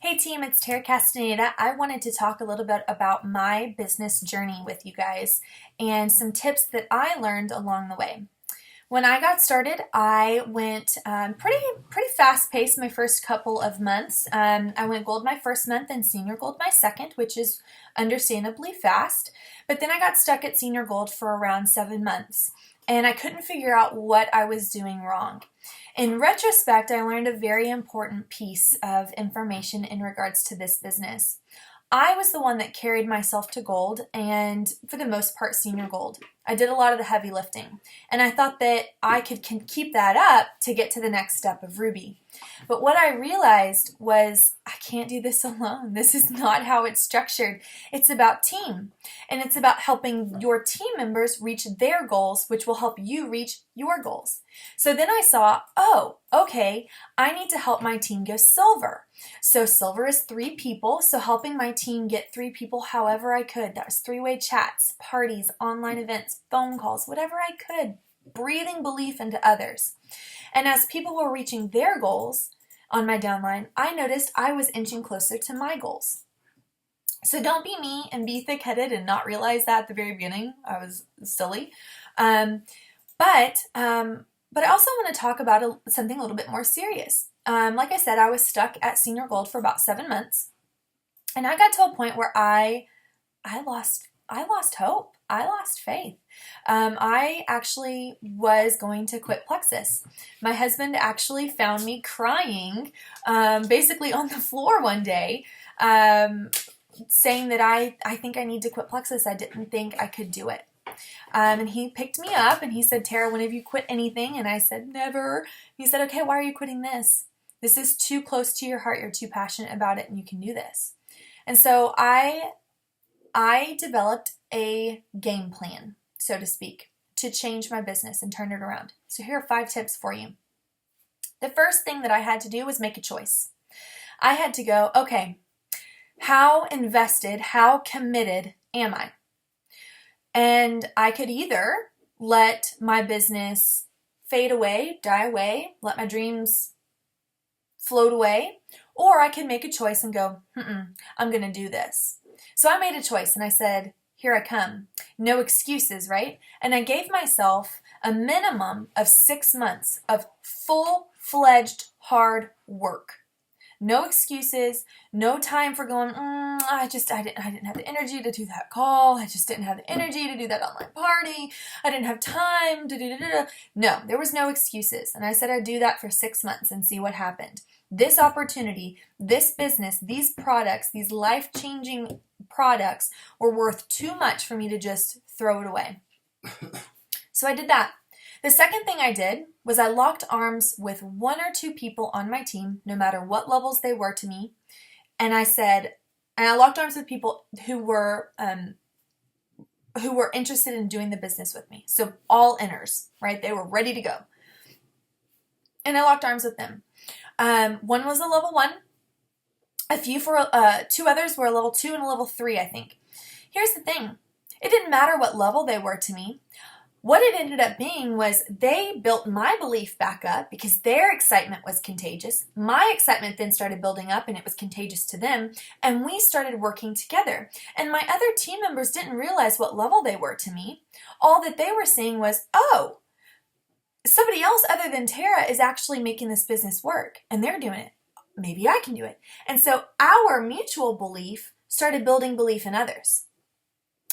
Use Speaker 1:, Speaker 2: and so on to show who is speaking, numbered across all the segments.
Speaker 1: Hey team, it's Tara Castaneda. I wanted to talk a little bit about my business journey with you guys and some tips that I learned along the way. When I got started, I went pretty fast paced my first couple of months. I went gold my first month and senior gold my second, which is understandably fast. But then I got stuck at senior gold for around 7 months, and I couldn't figure out what I was doing wrong. In retrospect, I learned a very important piece of information in regards to this business. I was the one that carried myself to gold and, for the most part, senior gold. I did a lot of the heavy lifting, and I thought that I could keep that up to get to the next step of Ruby. But what I realized was I can't do this alone. This is not how it's structured. It's about team, and it's about helping your team members reach their goals, which will help you reach your goals. So then I saw, oh, okay, I need to help my team go silver. So silver is 3 people, so helping my team get 3 people however I could. That was 3-way chats, parties, online events, phone calls, whatever I could, breathing belief into others. And as people were reaching their goals on my downline, I noticed I was inching closer to my goals. So don't be me and be thick-headed and not realize that at the very beginning. I was silly. But I also want to talk about something a little bit more serious. Like I said, I was stuck at senior gold for about 7 months, and I got to a point where I lost hope. I lost faith. I actually was going to quit Plexus. My husband actually found me crying, basically on the floor one day, saying that I think I need to quit Plexus. I didn't think I could do it. And he picked me up and he said, Tara, when have you quit anything? And I said, never. He said, okay, why are you quitting this? This is too close to your heart. You're too passionate about it and you can do this. And so I developed a game plan, so to speak, to change my business and turn it around. So here are 5 tips for you. The first thing that I had to do was make a choice. I had to go, okay, how invested, how committed am I? And I could either let my business fade away, die away, let my dreams float away, or I could make a choice and go, I'm going to do this. So I made a choice and I said, here I come. No excuses, right? And I gave myself a minimum of 6 months of full-fledged hard work. No excuses, no time for going, I didn't have the energy to do that call. I just didn't have the energy to do that online party. I didn't have time to No, there was no excuses. And I said I'd do that for 6 months and see what happened. This opportunity, this business, these products, these life-changing products were worth too much for me to just throw it away. So I did that. The second thing I did was I locked arms with 1 or 2 people on my team, no matter what levels they were to me. And I locked arms with people who were interested in doing the business with me. So all inners, right? They were ready to go. And I locked arms with them. One was a level 1. A few 2 others were a level 2 and a level 3, I think. Here's the thing. It didn't matter what level they were to me. What it ended up being was they built my belief back up because their excitement was contagious. My excitement then started building up and it was contagious to them, and we started working together. And my other team members didn't realize what level they were to me. All that they were seeing was, oh, somebody else other than Tara is actually making this business work, and they're doing it. Maybe I can do it. And so our mutual belief started building belief in others.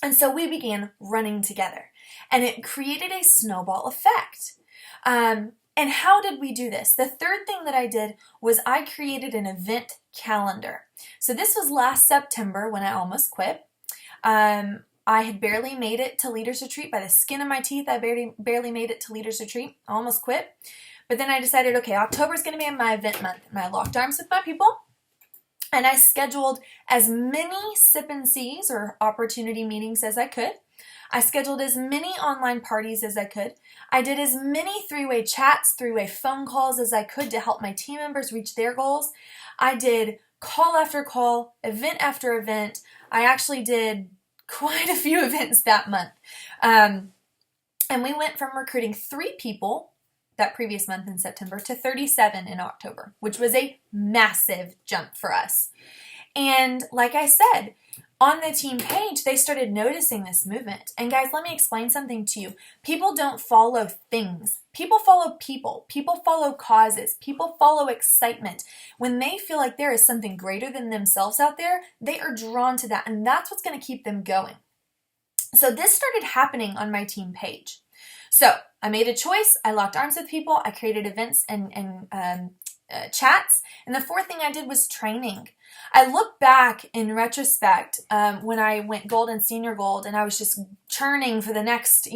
Speaker 1: And so we began running together, and it created a snowball effect. And how did we do this? The third thing that I did was I created an event calendar. So this was last September when I almost quit. I had barely made it to Leaders Retreat by the skin of my teeth. I barely made it to Leaders Retreat. I almost quit. But then I decided, okay, October is going to be my event month. And I locked arms with my people. And I scheduled as many sip and sees or opportunity meetings as I could. I scheduled as many online parties as I could. I did as many 3-way chats, 3-way phone calls as I could to help my team members reach their goals. I did call after call, event after event. I actually did quite a few events that month. And we went from recruiting 3 people that previous month in September to 37 in October, which was a massive jump for us. And like I said, on the team page, they started noticing this movement. And guys, let me explain something to you. People don't follow things. People follow people. People follow causes. People follow excitement. When they feel like there is something greater than themselves out there, they are drawn to that. And that's what's going to keep them going. So this started happening on my team page. So I made a choice. I locked arms with people. I created events and chats. And the fourth thing I did was training. I look back in retrospect when I went gold and senior gold, and I was just churning for the next,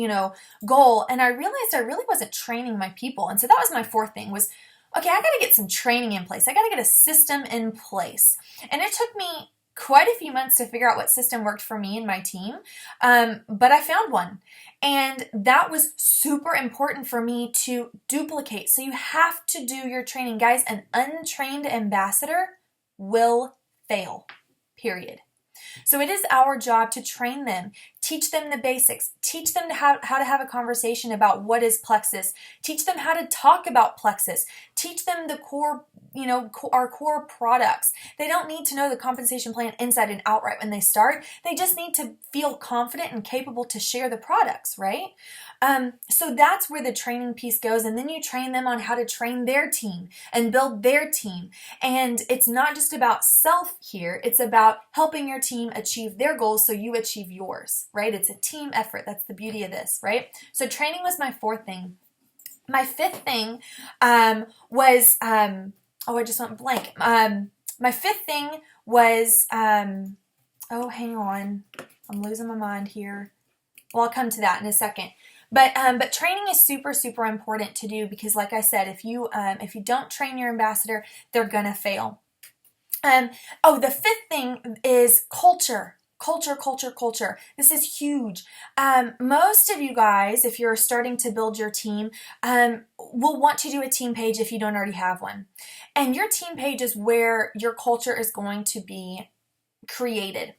Speaker 1: goal. And I realized I really wasn't training my people. And so that was my fourth thing was, okay, I got to get some training in place. I got to get a system in place. And it took me quite a few months to figure out what system worked for me and my team. But I found one. And that was super important for me to duplicate. So you have to do your training. Guys, an untrained ambassador will fail, period. So it is our job to train them, teach them the basics, teach them how to have a conversation about what is Plexus, teach them how to talk about Plexus, teach them the core, our core products. They don't need to know the compensation plan inside and out right when they start. They just need to feel confident and capable to share the products, right? So that's where the training piece goes. And then you train them on how to train their team and build their team. And it's not just about self here. It's about helping your team achieve their goals so you achieve yours, right? It's a team effort. That's the beauty of this, right? So training was my fourth thing. My fifth thing was, I just went blank. My fifth thing was, hang on. I'm losing my mind here. Well, I'll come to that in a second. But training is super, super important to do because, like I said, if you don't train your ambassador, they're gonna fail. The fifth thing is culture. Culture. This is huge. Most of you guys, if you're starting to build your team, will want to do a team page if you don't already have one. And your team page is where your culture is going to be created.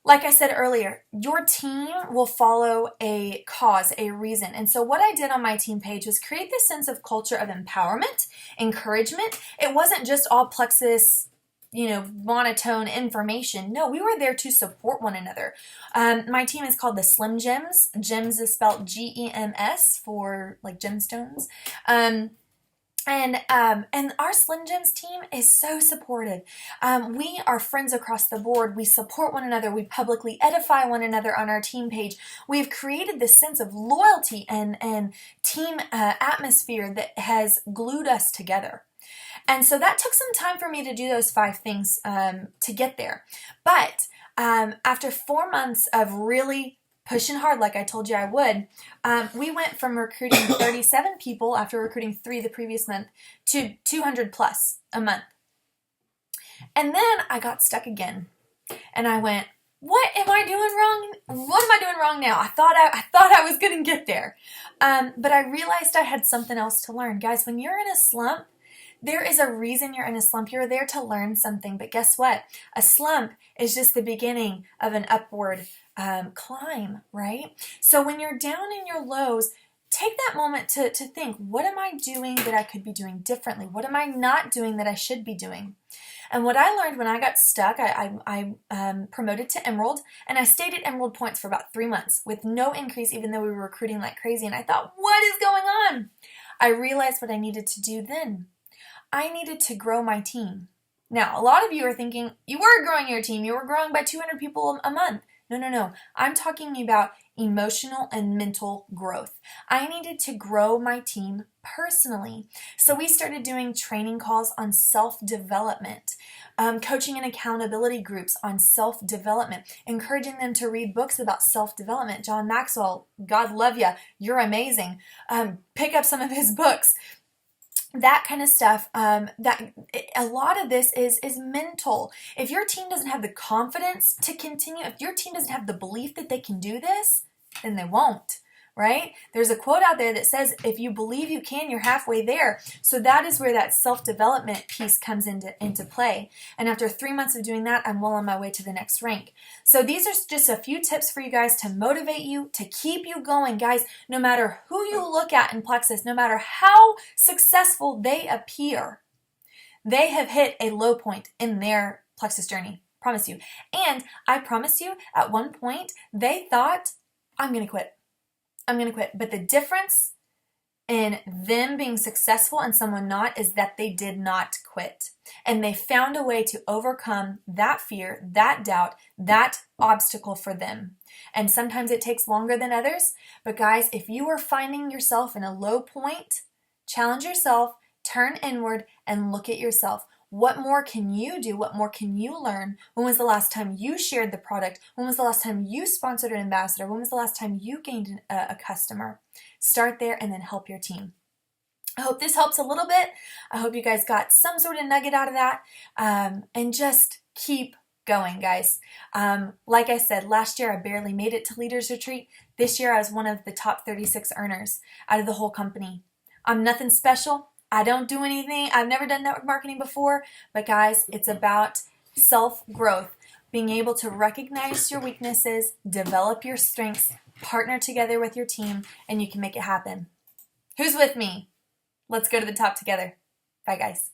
Speaker 1: Like I said earlier, your team will follow a cause, a reason. And so what I did on my team page was create this sense of culture of empowerment, encouragement. It wasn't just all Plexus, monotone information. No, we were there to support one another. My team is called the Slim Gems. Gems is spelled Gems for like gemstones. And our Slim Gems team is so supportive. We are friends across the board. We support one another. We publicly edify one another on our team page. We've created this sense of loyalty and team atmosphere that has glued us together. And so that took some time for me to do those 5 things to get there. But after 4 months of really pushing hard like I told you I would, we went from recruiting 37 people after recruiting 3 the previous month to 200 plus a month. And then I got stuck again. And I went, what am I doing wrong? What am I doing wrong now? I thought I was going to get there. But I realized I had something else to learn. Guys, when you're in a slump, there is a reason you're in a slump. You're there to learn something. But guess what? A slump is just the beginning of an upward climb, right? So when you're down in your lows, take that moment to think, what am I doing that I could be doing differently? What am I not doing that I should be doing? And what I learned when I got stuck, I promoted to Emerald, and I stayed at Emerald points for about 3 months with no increase, even though we were recruiting like crazy. And I thought, what is going on? I realized what I needed to do then. I needed to grow my team. Now, a lot of you are thinking, you were growing your team. You were growing by 200 people a month. No. I'm talking about emotional and mental growth. I needed to grow my team personally. So we started doing training calls on self-development, coaching and accountability groups on self-development, encouraging them to read books about self-development. John Maxwell, God love you. You're amazing. Pick up some of his books. That kind of stuff, a lot of this is mental. If your team doesn't have the confidence to continue, if your team doesn't have the belief that they can do this, then they won't, right? There's a quote out there that says, if you believe you can, you're halfway there. So that is where that self-development piece comes into play. And after 3 months of doing that, I'm well on my way to the next rank. So these are just a few tips for you guys to motivate you, to keep you going. Guys, no matter who you look at in Plexus, no matter how successful they appear, they have hit a low point in their Plexus journey. Promise you. And I promise you, at one point, they thought, I'm going to quit. I'm going to quit. But the difference in them being successful and someone not is that they did not quit. And they found a way to overcome that fear, that doubt, that obstacle for them. And sometimes it takes longer than others. But guys, if you are finding yourself in a low point, challenge yourself, turn inward, and look at yourself. What more can you do? What more can you learn? When was the last time you shared the product? When was the last time you sponsored an ambassador? When was the last time you gained a customer? Start there and then help your team. I hope this helps a little bit. I hope you guys got some sort of nugget out of that. And just keep going, guys. Like I said, last year I barely made it to Leaders Retreat. This year I was one of the top 36 earners out of the whole company. I'm nothing special. I don't do anything. I've never done network marketing before, but guys, it's about self-growth, being able to recognize your weaknesses, develop your strengths, partner together with your team, and you can make it happen. Who's with me? Let's go to the top together. Bye, guys.